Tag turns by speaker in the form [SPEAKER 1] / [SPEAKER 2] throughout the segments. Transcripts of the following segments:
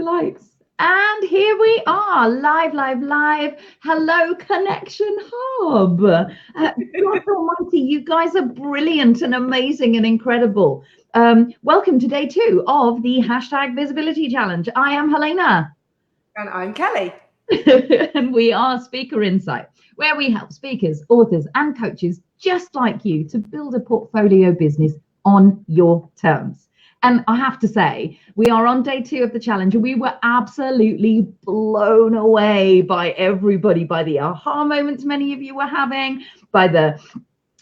[SPEAKER 1] lights. And here we are, live. Hello, Connection Hub. God almighty, you guys are brilliant and amazing and incredible. Welcome to day 2 of the #Visibility Challenge. I am Helena.
[SPEAKER 2] And I'm Kelly.
[SPEAKER 1] And we are Speaker Insight, where we help speakers, authors, and coaches just like you to build a portfolio business on your terms. And I have to say, we are on day 2 of the challenge, and we were absolutely blown away by everybody, by the aha moments many of you were having, by the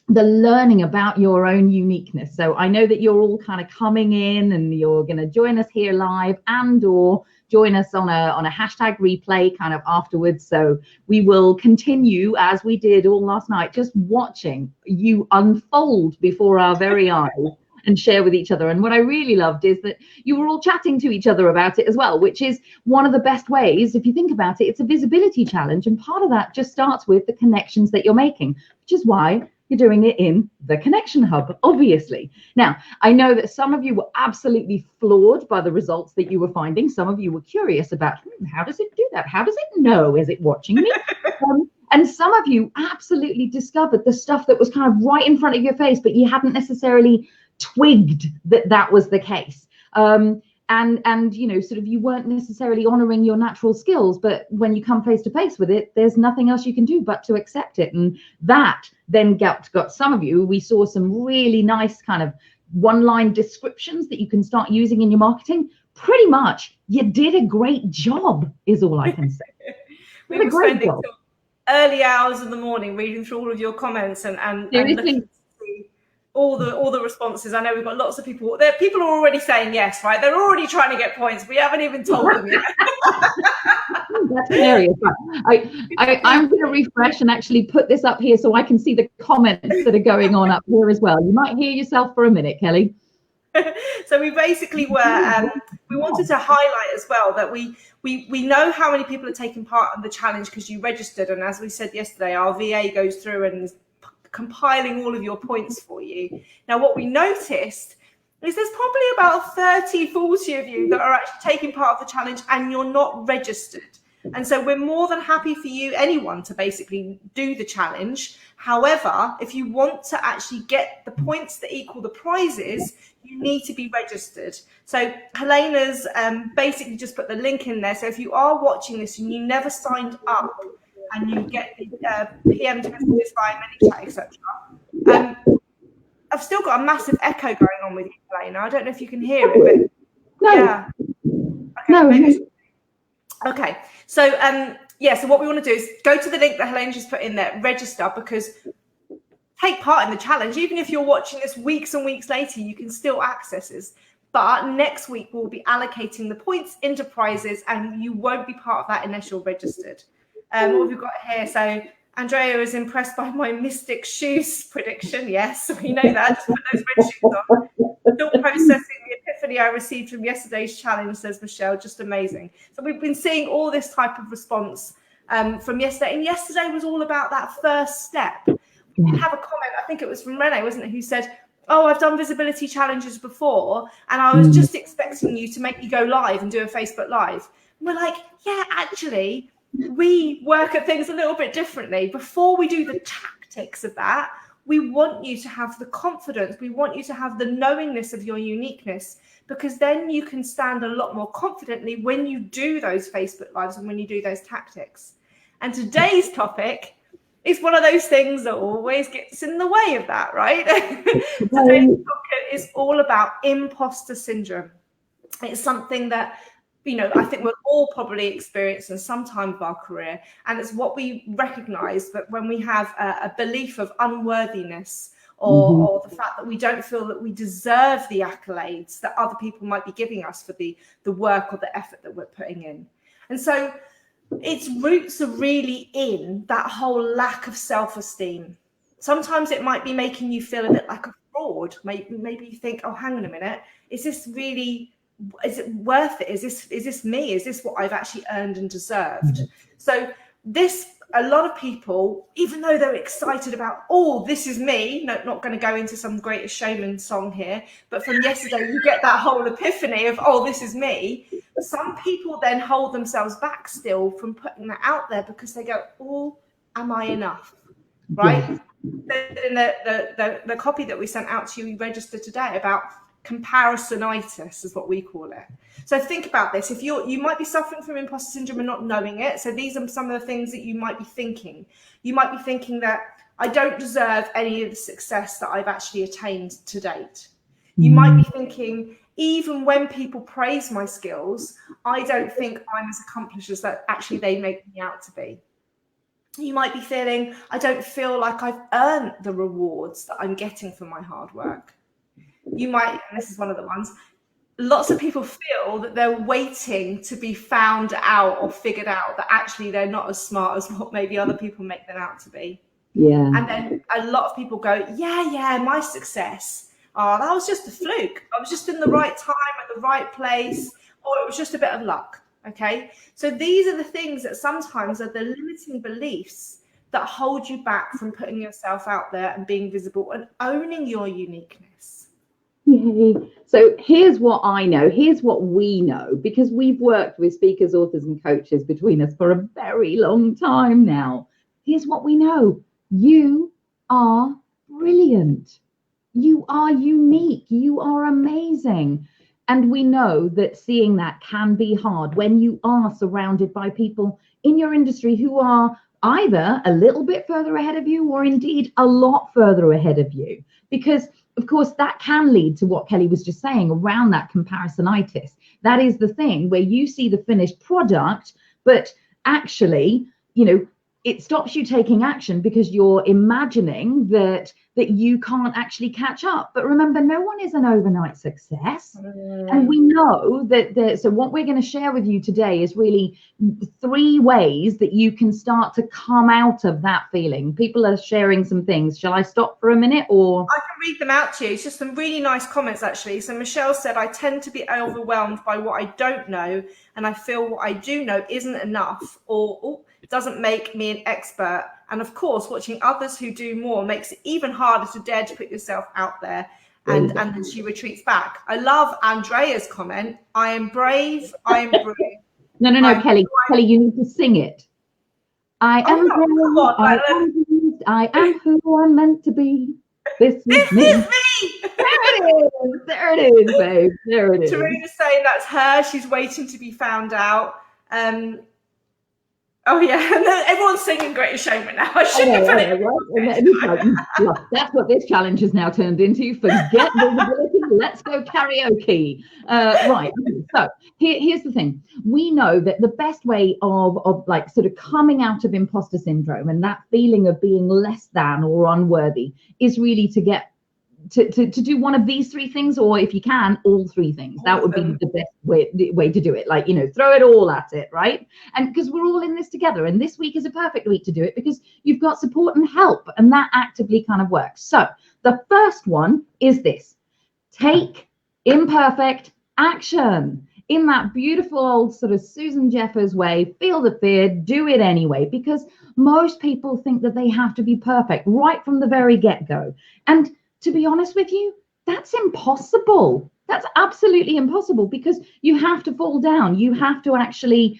[SPEAKER 1] learning about your own uniqueness. So I know that you're all kind of coming in and you're going to join us here live and or join us on a hashtag replay kind of afterwards. So we will continue as we did all last night, just watching you unfold before our very eyes and share with each other. And what I really loved is that you were all chatting to each other about it as well, which is one of the best ways. If you think about it, it's a visibility challenge, and part of that just starts with the connections that you're making, which is why you're doing it in the Connection Hub, obviously. Now, I know that some of you were absolutely floored by the results that you were finding. Some of you were curious about, how does it do that? How does it know? Is it watching me? And some of you absolutely discovered the stuff that was kind of right in front of your face, but you hadn't necessarily twigged that that was the case. And you know, sort of, you weren't necessarily honoring your natural skills, but when you come face to face with it, there's nothing else you can do but to accept it. And that then got some of you, we saw some really nice kind of one-line descriptions that you can start using in your marketing. Pretty much, you did a great job, is all I can say.
[SPEAKER 2] We were spending early hours of the morning reading through all of your comments and looking all the responses. I know we've got lots of people there. People are already saying yes, right? They're already trying to get points. We haven't even told them yet.
[SPEAKER 1] That's hilarious. I'm going to refresh and actually put this up here so I can see the comments that are going on up here as well. You might hear yourself for a minute, Kelly.
[SPEAKER 2] So we basically were, we wanted to highlight as well that we know how many people are taking part in the challenge because you registered. And as we said yesterday, our VA goes through and is compiling all of your points for you. Now, what we noticed is there's probably about 30, 40 of you that are actually taking part of the challenge and you're not registered. And so we're more than happy for you, anyone, to basically do the challenge. However, if you want to actually get the points that equal the prizes, you need to be registered. So Helena's basically just put the link in there. So if you are watching this and you never signed up and you get the PM messages via ManyChat, etc. I've still got a massive echo going on with you, Helena. I don't know if you can hear it. But
[SPEAKER 1] No.
[SPEAKER 2] Yeah. Okay,
[SPEAKER 1] No.
[SPEAKER 2] maybe. Okay. So so what we want to do is go to the link that Helena just put in there, register, because take part in the challenge. Even if you're watching this weeks and weeks later, you can still access this. But next week we'll be allocating the points into prizes, and you won't be part of that unless you're registered. What have we got here? So Andrea is impressed by my mystic shoes prediction. Yes, we know that. Just put those red shoes on. Still processing the epiphany I received from yesterday's challenge, says Michelle. Just amazing. So we've been seeing all this type of response from yesterday. And yesterday was all about that first step. We did have a comment, I think it was from Renee, wasn't it, who said, oh, I've done visibility challenges before, and I was just expecting you to make me go live and do a Facebook Live. And we're like, yeah, actually, we work at things a little bit differently. Before we do the tactics of that, we want you to have the confidence. We want you to have the knowingness of your uniqueness, because then you can stand a lot more confidently when you do those Facebook Lives and when you do those tactics. And today's topic is one of those things that always gets in the way of that, right? Today's topic is all about imposter syndrome. It's something that, you know, I think we'll all probably experience in some time of our career. And it's what we recognize that when we have a belief of unworthiness or the fact that we don't feel that we deserve the accolades that other people might be giving us for the work or the effort that we're putting in. And so its roots are really in that whole lack of self-esteem. Sometimes it might be making you feel a bit like a fraud. Maybe you think, oh, hang on a minute, is it worth it? Is this me? Is this what I've actually earned and deserved? So this a lot of people, even though they're excited about, oh, this is me, no, not going to go into some Greatest Showman song here, but from yesterday, you get that whole epiphany of, oh, this is me. Some people then hold themselves back still from putting that out there because they go, oh, am I enough? Right? In the copy that we sent out to you, registered today about comparisonitis is what we call it. So think about this. If you might be suffering from imposter syndrome and not knowing it. So these are some of the things that you might be thinking. You might be thinking that I don't deserve any of the success that I've actually attained to date. You might be thinking, even when people praise my skills, I don't think I'm as accomplished as that actually they make me out to be. You might be feeling, I don't feel like I've earned the rewards that I'm getting for my hard work. You might, and this is one of the ones, lots of people feel that they're waiting to be found out or figured out that actually they're not as smart as what maybe other people make them out to be.
[SPEAKER 1] Yeah.
[SPEAKER 2] And then a lot of people go, yeah, my success. Oh, that was just a fluke. I was just in the right time at the right place, or it was just a bit of luck. Okay. So these are the things that sometimes are the limiting beliefs that hold you back from putting yourself out there and being visible and owning your uniqueness.
[SPEAKER 1] Yay. So here's what I know. Here's what we know, because we've worked with speakers, authors, and coaches between us for a very long time now. Here's what we know. You are brilliant. You are unique. You are amazing. And we know that seeing that can be hard when you are surrounded by people in your industry who are either a little bit further ahead of you or indeed a lot further ahead of you. Because of course, that can lead to what Kelly was just saying around that comparisonitis. That is the thing where you see the finished product, but actually, you know, it stops you taking action because you're imagining that you can't actually catch up. But remember, no one is an overnight success. And we know that so what we're going to share with you today is really 3 ways that you can start to come out of that feeling. People are sharing some things. Shall I stop for a minute, or? I
[SPEAKER 2] can read them out to you. It's just some really nice comments, actually. So Michelle said, I tend to be overwhelmed by what I don't know, and I feel what I do know isn't enough, or doesn't make me an expert. And of course, watching others who do more makes it even harder to dare to put yourself out there. And then she retreats back. I love Andrea's comment. I am brave. I am brave.
[SPEAKER 1] No, Kelly, you need to sing it. I am brave. I am who I'm meant to be. This is me. There it is, babe. There it is.
[SPEAKER 2] Tarena's saying that's her. She's waiting to be found out. Oh yeah, everyone's singing Greatest Showman now. I shouldn't have
[SPEAKER 1] Look, that's what this challenge has now turned into. Forget visibility, let's go karaoke. Right, so here's the thing. We know that the best way of like sort of coming out of imposter syndrome and that feeling of being less than or unworthy is really to get to do one of these 3 things, or if you can, all 3 things. That would be the best way to do it. Like, you know, throw it all at it, right? And because we're all in this together, and this week is a perfect week to do it because you've got support and help, and that actively kind of works. So the first one is this: take imperfect action. In that beautiful old sort of Susan Jeffers way, feel the fear, do it anyway, because most people think that they have to be perfect right from the very get-go. And to be honest with you, that's impossible. That's absolutely impossible, because you have to fall down. You have to actually,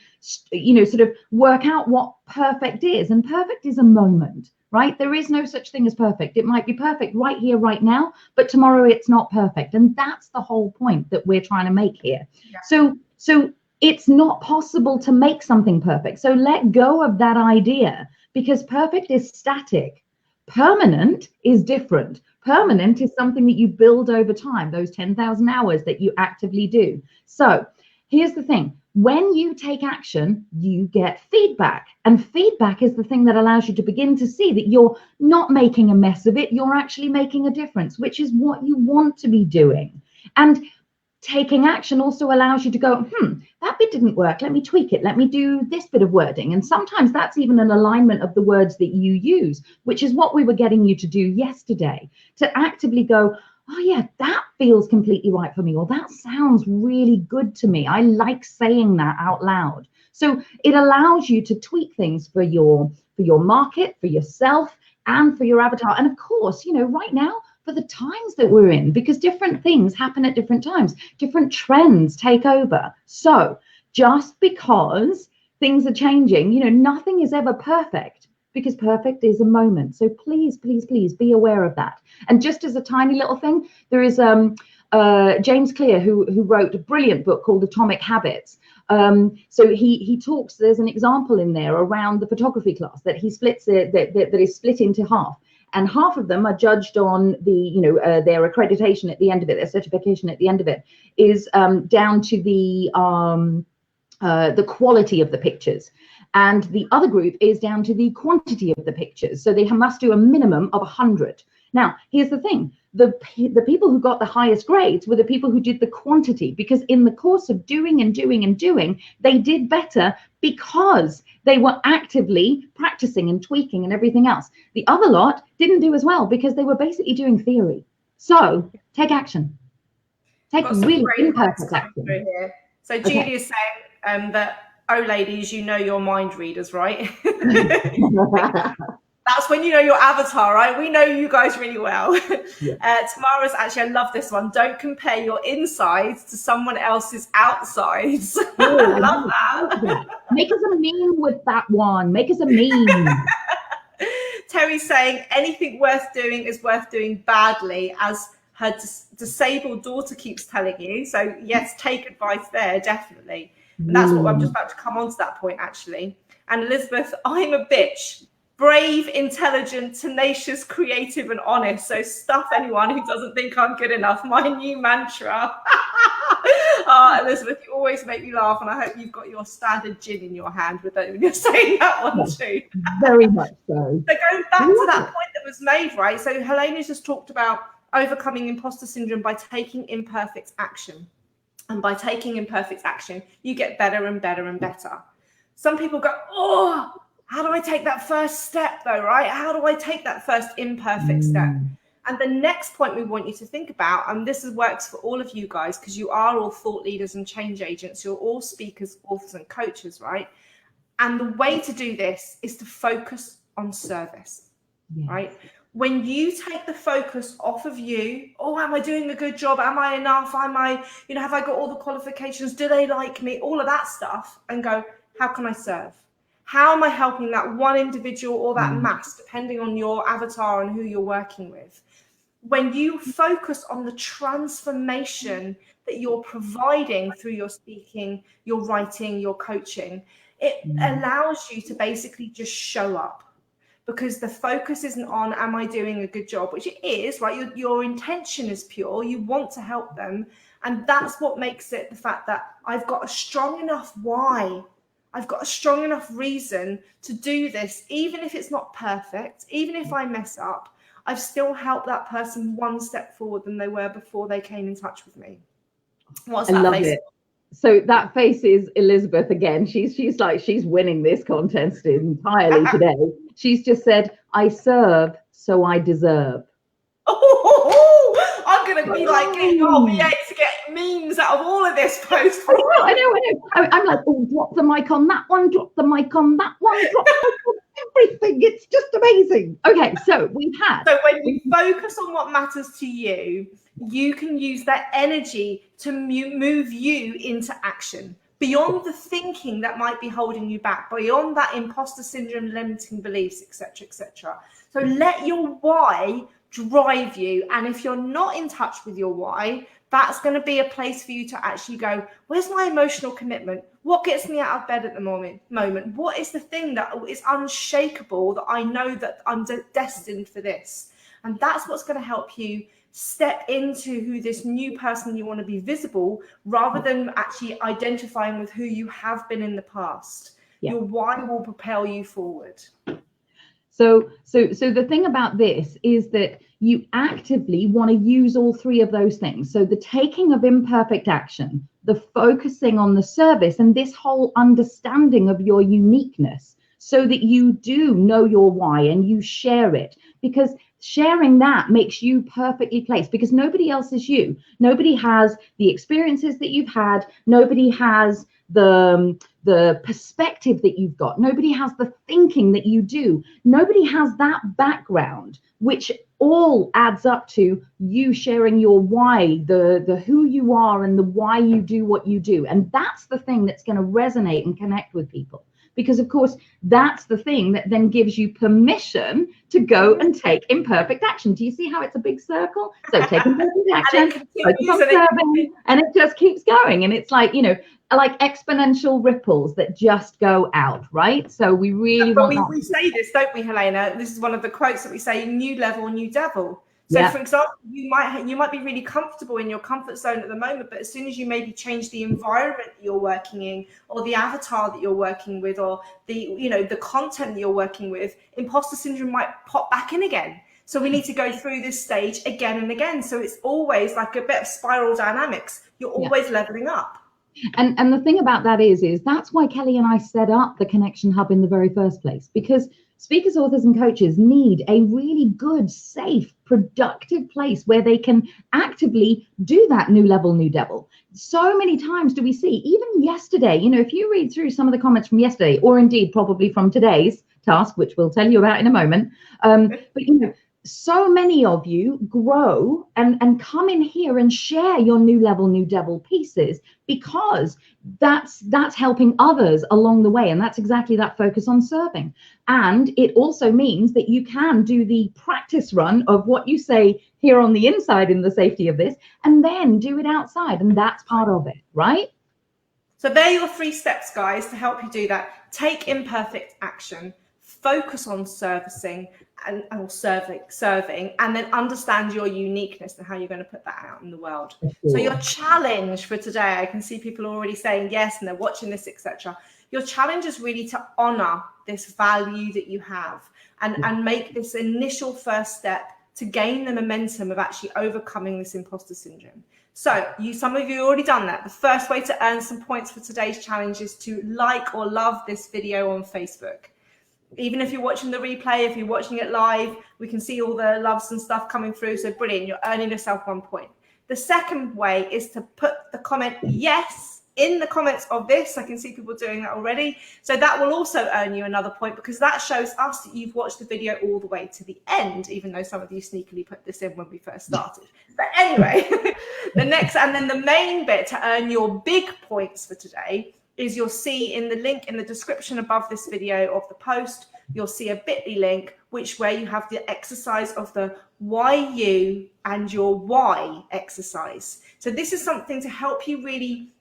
[SPEAKER 1] you know, sort of work out what perfect is. And perfect is a moment, right? There is no such thing as perfect. It might be perfect right here, right now, but tomorrow it's not perfect. And that's the whole point that we're trying to make here. Yeah. So it's not possible to make something perfect. So let go of that idea, because perfect is static. Permanent is different. Permanent is something that you build over time, those 10,000 hours that you actively do. So here's the thing. When you take action, you get feedback. And feedback is the thing that allows you to begin to see that you're not making a mess of it. You're actually making a difference, which is what you want to be doing. And taking action also allows you to go, that bit didn't work. Let me tweak it. Let me do this bit of wording. And sometimes that's even an alignment of the words that you use, which is what we were getting you to do yesterday, to actively go, oh yeah, that feels completely right for me, or that sounds really good to me. I like saying that out loud. So it allows you to tweak things for your market, for yourself, and for your avatar. And of course, right now, for the times that we're in, because different things happen at different times, different trends take over. So just because things are changing, nothing is ever perfect, because perfect is a moment. So please, please, please be aware of that. And just as a tiny little thing, there is James Clear, who wrote a brilliant book called Atomic Habits. So he talks, there's an example in there around the photography class that he splits it, that is split into half. And half of them are judged on the, their accreditation at the end of it, their certification at the end of it is down to the quality of the pictures. And the other group is down to the quantity of the pictures. So they must do a minimum of 100. Now, here's the thing. The people who got the highest grades were the people who did the quantity, because in the course of doing and doing and doing, they did better because they were actively practicing and tweaking and everything else. The other lot didn't do as well because they were basically doing theory. So take action. Take really imperfect action.
[SPEAKER 2] So Julie is saying that, oh, ladies, you're mind readers, right? That's when you know your avatar, right? We know you guys really well. Yeah. Tamara's actually, I love this one. Don't compare your insides to someone else's outsides. Oh, I love that.
[SPEAKER 1] Make us a meme with that one. Make us a meme.
[SPEAKER 2] Terry's saying anything worth doing is worth doing badly, as her disabled daughter keeps telling you. So yes, take advice there, definitely. And that's what I'm just about to come on to that point, actually. And Elizabeth, I'm a bitch. Brave, intelligent, tenacious, creative, and honest. So stuff anyone who doesn't think I'm good enough. My new mantra. Elizabeth, you always make me laugh, and I hope you've got your standard gin in your hand when you're saying that one too.
[SPEAKER 1] Very much so.
[SPEAKER 2] So going back to that point that was made, right? So Helena's just talked about overcoming imposter syndrome by taking imperfect action. And by taking imperfect action, you get better and better and better. Some people go, oh, how do I take that first step though, right? How do I take that first imperfect step? And the next point we want you to think about, and this works for all of you guys, because you are all thought leaders and change agents. You're all speakers, authors, and coaches, right? And the way to do this is to focus on service, right? When you take the focus off of you, oh, am I doing a good job? Am I enough? Am I, have I got all the qualifications? Do they like me? All of that stuff, and go, how can I serve? How am I helping that one individual or that mass, depending on your avatar and who you're working with? When you focus on the transformation that you're providing through your speaking, your writing, your coaching, it allows you to basically just show up. Because the focus isn't on, am I doing a good job? Which it is, right? Your intention is pure. You want to help them. And that's what makes it the fact that I've got a strong enough why. I've got a strong enough reason to do this, even if it's not perfect, even if I mess up, I've still helped that person one step forward than they were before they came in touch with me. What's that face? It.
[SPEAKER 1] So that face is Elizabeth again. She's like, she's winning this contest entirely today. She's just said, I serve, so I deserve.
[SPEAKER 2] Oh, I'm going to be like getting our VA to get memes out of all of this post.
[SPEAKER 1] I know. I'm like, oh, drop the mic on that one, drop the mic on that one, drop the mic on everything. It's just amazing. Okay, so we've had.
[SPEAKER 2] So when you focus on what matters to you, you can use that energy to move you into action. Beyond the thinking that might be holding you back, beyond that imposter syndrome, limiting beliefs, etc., etc. So let your why drive you. And if you're not in touch with your why, that's going to be a place for you to actually go, where's my emotional commitment? What gets me out of bed at the moment? What is the thing that is unshakable, that I know that I'm destined for this? And that's what's going to help you step into who this new person you want to be visible, rather than actually identifying with who you have been in the past. Your why will propel you forward.
[SPEAKER 1] So the thing about this is that you actively want to use all three of those things. So the taking of imperfect action, the focusing on the service, and this whole understanding of your uniqueness, so that you do know your why and you share it. Because sharing that makes you perfectly placed, because nobody else is you. Nobody has the experiences that you've had. Nobody has the perspective that you've got. Nobody has the thinking that you do. Nobody has that background, which all adds up to you sharing your why, the who you are and the why you do what you do. And that's the thing that's going to resonate and connect with people. Because of course, that's the thing that then gives you permission to go and take imperfect action. Do you see how it's a big circle? So take imperfect action, focus on serving, and it just keeps going. And it's like, you know, like exponential ripples that just go out, right? So we really
[SPEAKER 2] we say this, don't we, Helena? This is one of the quotes that we say: new level, new devil. So for example, you might be really comfortable in your comfort zone at the moment, but as soon as you maybe change the environment that you're working in, or the avatar that you're working with, or the content that you're working with, imposter syndrome might pop back in again. So we need to go through this stage again and again. So it's always like a bit of spiral dynamics. You're always leveling up.
[SPEAKER 1] And the thing about that is that's why Kelly and I set up the Connection Hub in the very first place, because speakers, authors, and coaches need a really good, safe, productive place where they can actively do that new level, new devil. So many times do we see, even yesterday, you know, if you read through some of the comments from yesterday, or indeed probably from today's task, which we'll tell you about in a moment, but you know, so many of you grow and come in here and share your new level, new devil pieces, because that's helping others along the way. And that's exactly that focus on serving. And it also means that you can do the practice run of what you say here on the inside in the safety of this, and then do it outside. And that's part of it, right?
[SPEAKER 2] So there are your 3 steps, guys, to help you do that. Take imperfect action, focus on serving, and then understand your uniqueness and how you're going to put that out in the world. So your challenge for today, I can see people already saying yes, and they're watching this, etc. Your challenge is really to honor this value that you have, and make this initial first step to gain the momentum of actually overcoming this imposter syndrome. So some of you have already done that. The first way to earn some points for today's challenge is to like or love this video on Facebook. Even if you're watching the replay, if you're watching it live, we can see all the loves and stuff coming through. So brilliant, you're earning yourself 1 point. The second way is to put the comment yes in the comments of this. I can see people doing that already. So that will also earn you another point, because that shows us that you've watched the video all the way to the end, even though some of you sneakily put this in when we first started. But anyway, the next, and then the main bit to earn your big points for today is you'll see in the link in the description above this video of the post, you'll see a bit.ly link, where you have the exercise of the why you and your why exercise. So this is something to help you really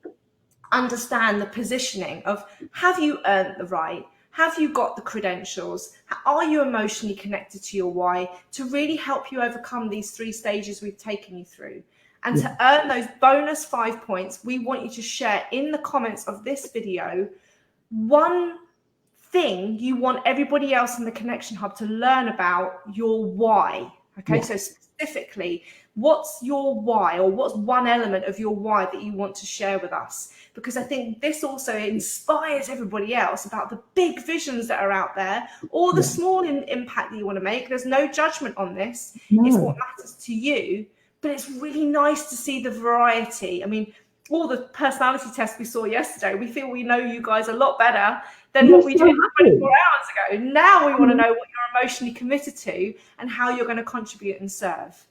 [SPEAKER 2] understand the positioning of, have you earned the right? Have you got the credentials? Are you emotionally connected to your why? To really help you overcome these 3 stages we've taken you through. And to earn those bonus 5 points, we want you to share in the comments of this video one thing you want everybody else in the Connection Hub to learn about your why. Okay, so specifically, what's your why, or what's one element of your why that you want to share with us? Because I think this also inspires everybody else about the big visions that are out there, or the small impact that you want to make. There's no judgment on this. It's what matters to you. But it's really nice to see the variety. I mean, all the personality tests we saw yesterday, we feel we know you guys a lot better than what we did 24 hours ago. Now we want to know what you're emotionally committed to and how you're going to contribute and serve.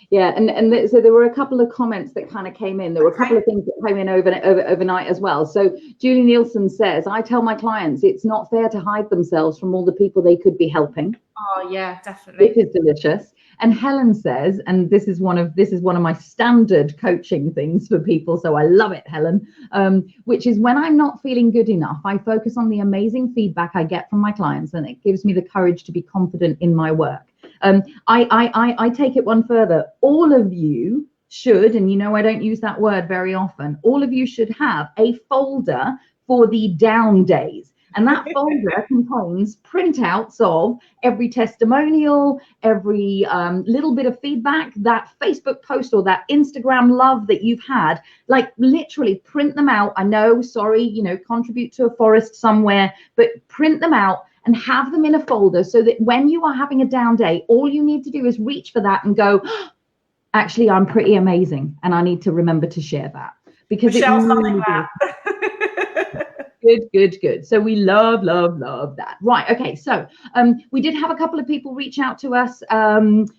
[SPEAKER 1] Yeah, and so there were a couple of comments that kind of came in. There were a couple of things that came in overnight as well. So Julie Nielsen says, I tell my clients it's not fair to hide themselves from all the people they could be helping.
[SPEAKER 2] Oh yeah, definitely.
[SPEAKER 1] Which is delicious. And Helen says, and this is one of my standard coaching things for people, so I love it, Helen, which is, when I'm not feeling good enough, I focus on the amazing feedback I get from my clients, and it gives me the courage to be confident in my work. I take it one further. All of you should, and you know I don't use that word very often, all of you should have a folder for the down days. And that folder contains printouts of every testimonial, every little bit of feedback, that Facebook post or that Instagram love that you've had. Like, literally print them out. I know, sorry, you know, contribute to a forest somewhere, but print them out and have them in a folder so that when you are having a down day, all you need to do is reach for that and go, actually, I'm pretty amazing. And I need to remember to share that, because
[SPEAKER 2] Michelle's
[SPEAKER 1] it really
[SPEAKER 2] that.
[SPEAKER 1] Good. So we love that. Right. Okay. So we did have a couple of people reach out to us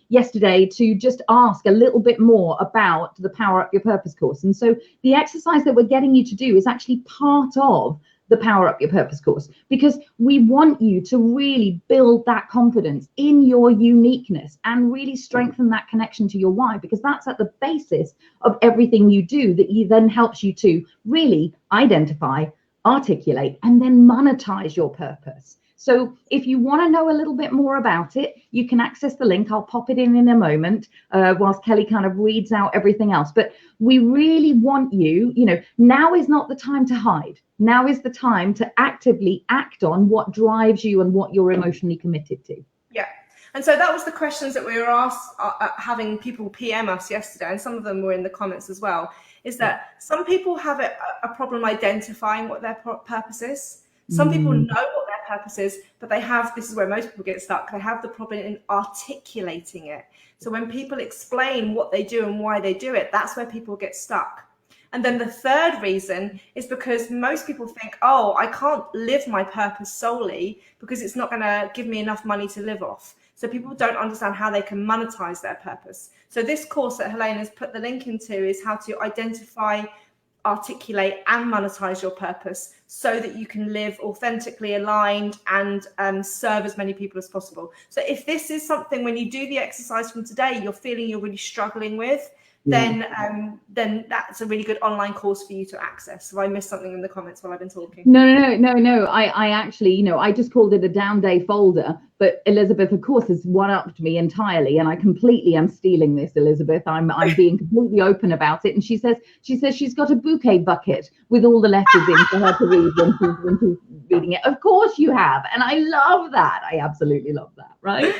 [SPEAKER 1] yesterday to just ask a little bit more about the Power Up Your Purpose course. And so the exercise that we're getting you to do is actually part of the Power Up Your Purpose course, because we want you to really build that confidence in your uniqueness and really strengthen that connection to your why, because that's at the basis of everything you do, that you then helps you to really identify, articulate, and then monetize your purpose. So if you want to know a little bit more about it, you can access the link. I'll pop it in a moment whilst Kelly kind of reads out everything else. But we really want you, now is not the time to hide. Now is the time to actively act on what drives you and what you're emotionally committed to.
[SPEAKER 2] Yeah. And so that was the questions that we were asked, having people PM us yesterday, and some of them were in the comments as well, is that some people have a problem identifying what their purpose is. Some people know what their purpose is, but this is where most people get stuck. They have the problem in articulating it. So when people explain what they do and why they do it, that's where people get stuck. And then the third reason is because most people think, oh, I can't live my purpose solely because it's not going to give me enough money to live off. So people don't understand how they can monetize their purpose. So this course that Helene has put the link into is how to identify, articulate, and monetize your purpose so that you can live authentically aligned and serve as many people as possible. So if this is something, when you do the exercise from today, you're feeling you're really struggling with, then that's a really good online course for you to access. Have I missed something in the comments while I've been talking?
[SPEAKER 1] No. I actually, I just called it a down day folder, but Elizabeth, of course, has one-upped me entirely, and I completely am stealing this, Elizabeth. I'm being completely open about it. And she says she's got a bouquet bucket with all the letters in for her to read when she's reading it. Of course you have, and I love that. I absolutely love that. Right.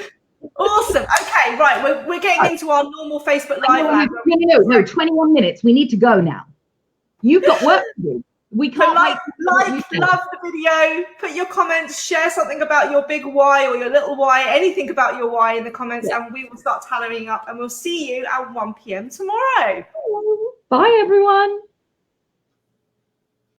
[SPEAKER 2] Awesome. Okay, right. We're getting into our normal Facebook Live.
[SPEAKER 1] No, 21 minutes. We need to go now. You've got work to do. We can't
[SPEAKER 2] love the video, put your comments, share something about your big why or your little why, anything about your why in the comments, and we will start tallying up, and we'll see you at 1 p.m. tomorrow.
[SPEAKER 1] Bye, everyone.